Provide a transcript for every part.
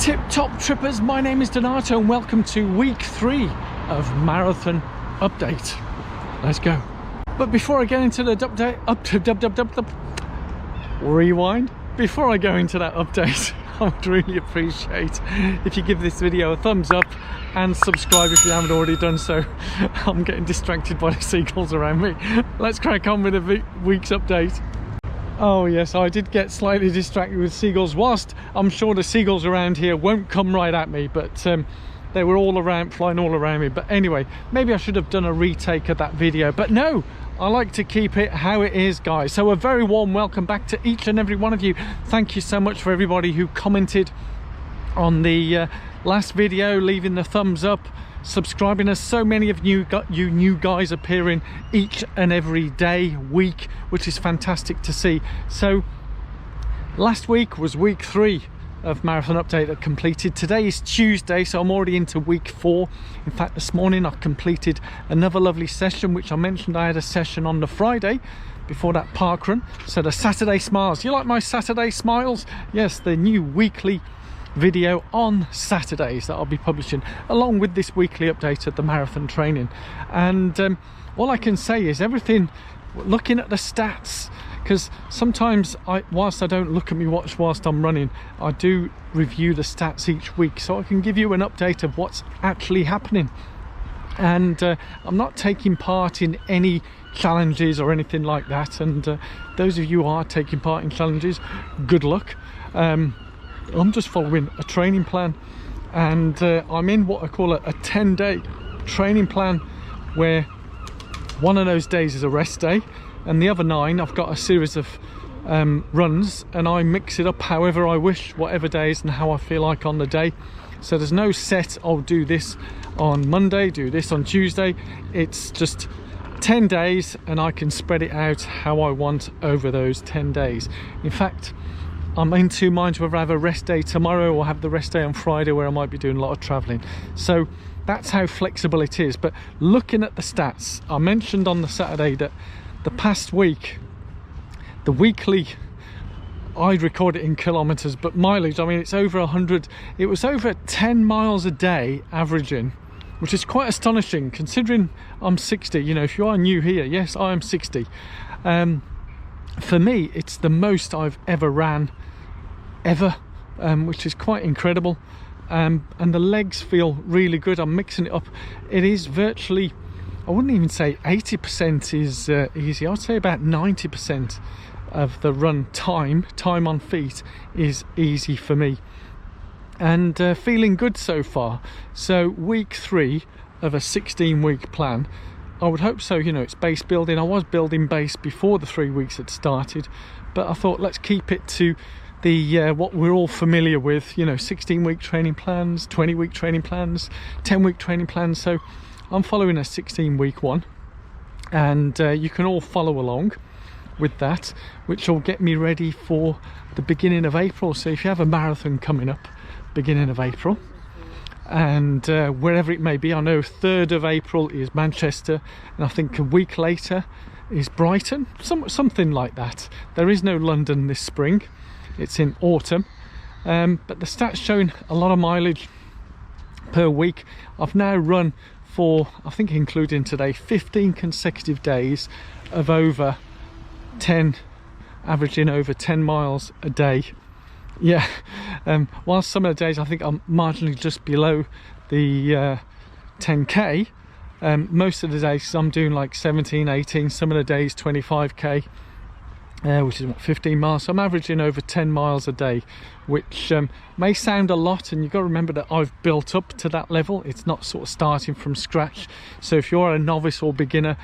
Tip top trippers, my name is Donato and welcome to week 3 of marathon update. Let's go. But before I get into the update, rewind. Before I go into that update, I would really appreciate if you give this video a thumbs up and subscribe if you haven't already done so. I'm getting distracted by the seagulls around me. Let's crack on with the week's update. Oh yes, I did get slightly distracted with seagulls. Whilst I'm sure the seagulls around here won't come right at me, but they were all around, flying all around me. But anyway, maybe I should have done a retake of that video, but no, I like to keep it how it is, guys. So a very warm welcome back to each and every one of you. Thank you so much for everybody who commented on the last video, leaving the thumbs up, subscribing. As so many of you new guys appearing each and every day, week, which is fantastic to see. So last week was week 3 of marathon update that completed. Today is Tuesday, so I'm already into week 4. In fact, this morning I completed another lovely session, which I mentioned I had a session on the Friday before that park run. So the Saturday smiles, you like my Saturday smiles? Yes, the new weekly video on Saturdays that I'll be publishing along with this weekly update of the marathon training. And all I can say is everything, looking at the stats, because sometimes whilst I don't look at my watch whilst I'm running, I do review the stats each week so I can give you an update of what's actually happening. And I'm not taking part in any challenges or anything like that, and those of you who are taking part in challenges, good luck. I'm just following a training plan, and I'm in what I call a 10-day training plan, where one of those days is a rest day and the other 9 I've got a series of runs, and I mix it up however I wish, whatever days and how I feel like on the day. So there's no set, I'll do this on Monday, do this on Tuesday. It's just 10 days and I can spread it out how I want over those 10 days. In fact, I'm in 2 minds whether I have a rest day tomorrow or have the rest day on Friday, where I might be doing a lot of traveling. So that's how flexible it is. But looking at the stats, I mentioned on the Saturday that the past week, the weekly, I'd record it in kilometers, but mileage, I mean, it's over 100. It was over 10 miles a day averaging, which is quite astonishing considering I'm 60. You know, if you are new here, yes, I am 60. For me, it's the most I've ever ran, ever, which is quite incredible. And the legs feel really good. I'm mixing it up. It is virtually, I wouldn't even say 80% is easy. I'd say about 90% of the run time on feet is easy for me. And feeling good so far. So week 3 of a 16-week plan. I would hope so. You know, it's base building. I was building base before the 3 weeks had started, but I thought let's keep it to the what we're all familiar with, you know, 16-week training plans, 20-week training plans, 10-week training plans. So I'm following a 16-week one, and you can all follow along with that, which will get me ready for the beginning of April. So if you have a marathon coming up beginning of April, and wherever it may be, I know 3rd of April is Manchester, and I think a week later is Brighton, something like that. There is no London this spring, it's in autumn, but the stats showing a lot of mileage per week. I've now run for, I think including today, 15 consecutive days of over 10, averaging over 10 miles a day. Yeah, whilst some of the days I think I'm marginally just below the 10k, most of the days I'm doing like 17, 18, some of the days 25k, which is what, 15 miles. So I'm averaging over 10 miles a day, which may sound a lot, and you've got to remember that I've built up to that level. It's not sort of starting from scratch. So if you're a novice or beginner,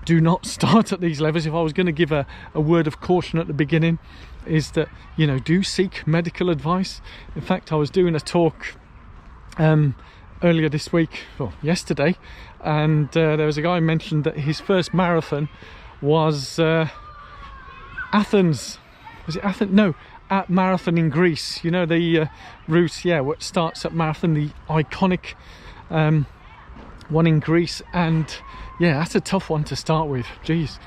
do not start at these levels. If I was going to give a word of caution at the beginning, is that, you know, do seek medical advice. In fact, I was doing a talk earlier this week, or yesterday, and there was a guy who mentioned that his first marathon was Athens. Was it Athens? No, at Marathon in Greece. You know, the route, yeah, what starts at Marathon, the iconic one in Greece. And yeah, that's a tough one to start with, geez.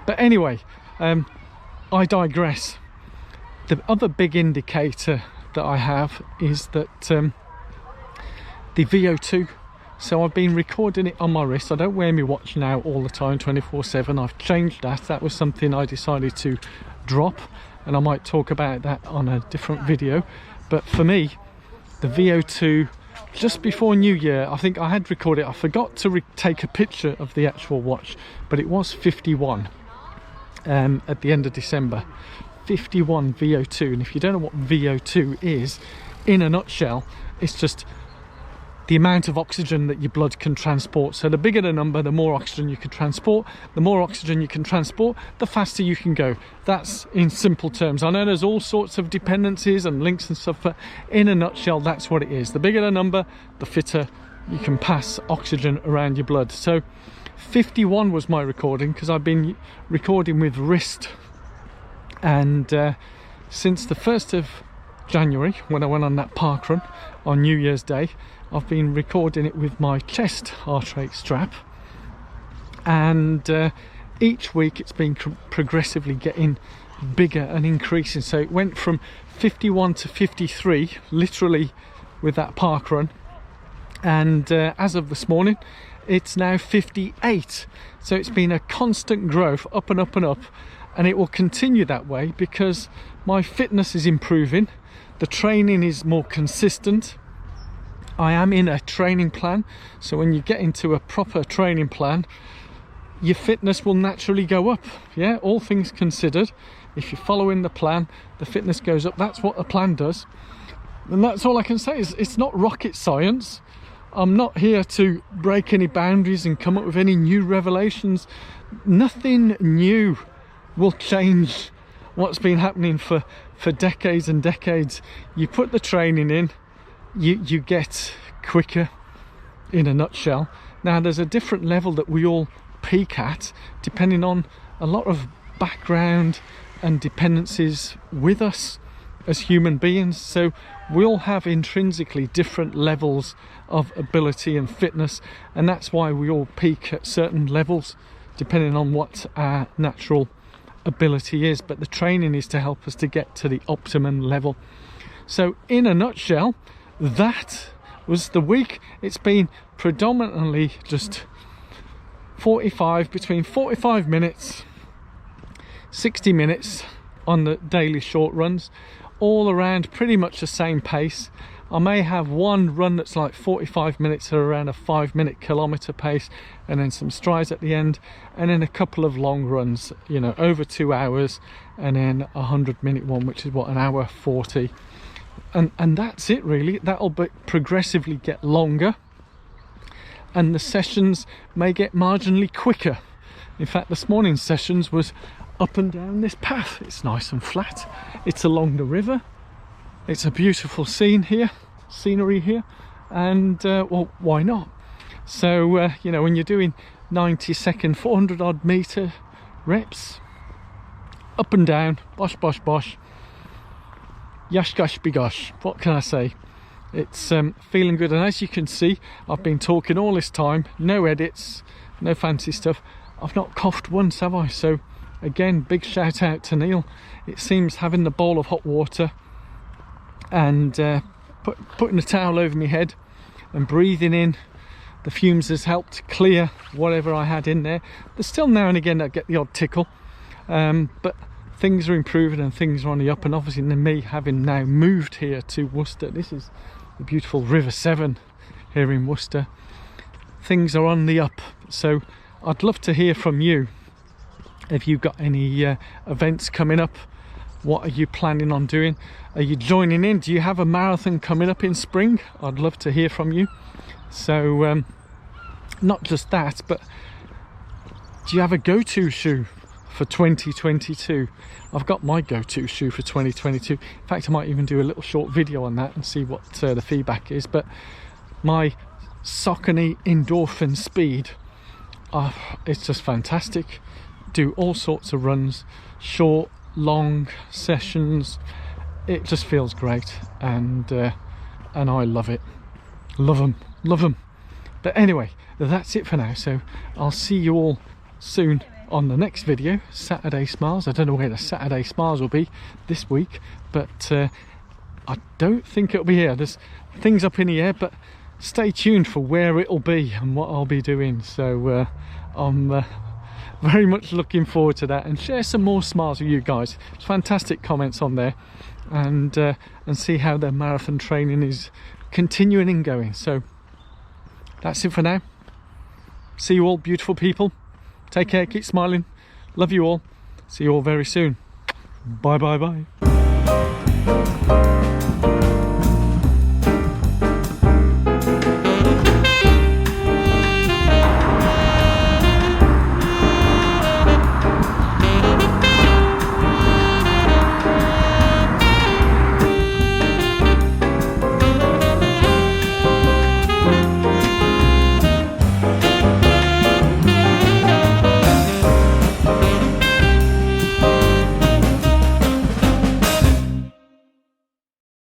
But anyway, I digress. The other big indicator that I have is that the VO2. So I've been recording it on my wrist. I don't wear my watch now all the time 24/7. I've changed that. That was something I decided to drop, and I might talk about that on a different video. But for me, the VO2, just before New Year, I think I had recorded it. I forgot to take a picture of the actual watch, but it was 51 at the end of December. 51 VO2. And if you don't know what VO2 is, in a nutshell, it's just the amount of oxygen that your blood can transport. So the bigger the number, the more oxygen you can transport. The more oxygen you can transport, the faster you can go. That's in simple terms. I know there's all sorts of dependencies and links and stuff, but in a nutshell, that's what it is. The bigger the number, the fitter you can pass oxygen around your blood. So 51 was my recording, because I've been recording with wrist. And since the 1st of January, when I went on that park run on New Year's Day, I've been recording it with my chest heart rate strap, and each week it's been progressively getting bigger and increasing. So it went from 51 to 53 literally with that park run, and as of this morning it's now 58. So it's been a constant growth, up and up and up, and it will continue that way because my fitness is improving, the training is more consistent. I am in a training plan, so when you get into a proper training plan, your fitness will naturally go up. Yeah, all things considered, if you're following the plan, the fitness goes up. That's what a plan does, and that's all I can say. Is it's not rocket science. I'm not here to break any boundaries and come up with any new revelations. Nothing new will change what's been happening for decades and decades. You put the training in, you get quicker, in a nutshell. Now there's a different level that we all peak at depending on a lot of background and dependencies with us as human beings. So we all have intrinsically different levels of ability and fitness, and that's why we all peak at certain levels depending on what our natural ability is. But the training is to help us to get to the optimum level. So in a nutshell, that was the week. It's been predominantly just between 45 minutes 60 minutes on the daily short runs, all around pretty much the same pace. I may have one run that's like 45 minutes at around a 5-minute kilometre pace, and then some strides at the end, and then a couple of long runs, you know, over 2 hours, and then a 100-minute one, which is what, an hour 40. And that's it really. That'll progressively get longer, and the sessions may get marginally quicker. In fact, this morning's sessions was up and down this path. It's nice and flat, it's along the river, it's a beautiful scenery here, and well, why not? So you know, when you're doing 90-second 400 odd meter reps, up and down, bosh bosh bosh, yash gosh bigosh, what can I say? It's feeling good. And as you can see, I've been talking all this time, no edits, no fancy stuff. I've not coughed once, have I? So again, big shout out to Neil. It seems having the bowl of hot water and putting a towel over my head and breathing in the fumes has helped clear whatever I had in there. There's still now and again I get the odd tickle, but things are improving and things are on the up. And obviously me having now moved here to Worcester, this is the beautiful River Severn here in Worcester, things are on the up. So I'd love to hear from you. If you've got any events coming up, what are you planning on doing? Are you joining in? Do you have a marathon coming up in spring? I'd love to hear from you. So not just that, but do you have a go-to shoe for 2022? I've got my go-to shoe for 2022. In fact, I might even do a little short video on that and see what the feedback is. But my Saucony Endorphin Speed, it's just fantastic. Do all sorts of runs, short, long sessions. It just feels great, and I love it. Love them. But anyway, that's it for now. So I'll see you all soon on the next video, Saturday Smiles. I don't know where the Saturday Smiles will be this week, but I don't think it'll be here. There's things up in the air, but stay tuned for where it'll be and what I'll be doing. So I'm very much looking forward to that, and share some more smiles with you guys. It's fantastic comments on there, and see how their marathon training is continuing and going. So that's it for now. See you all, beautiful people. Take care, keep smiling. Love you all. See you all very soon. Bye bye bye.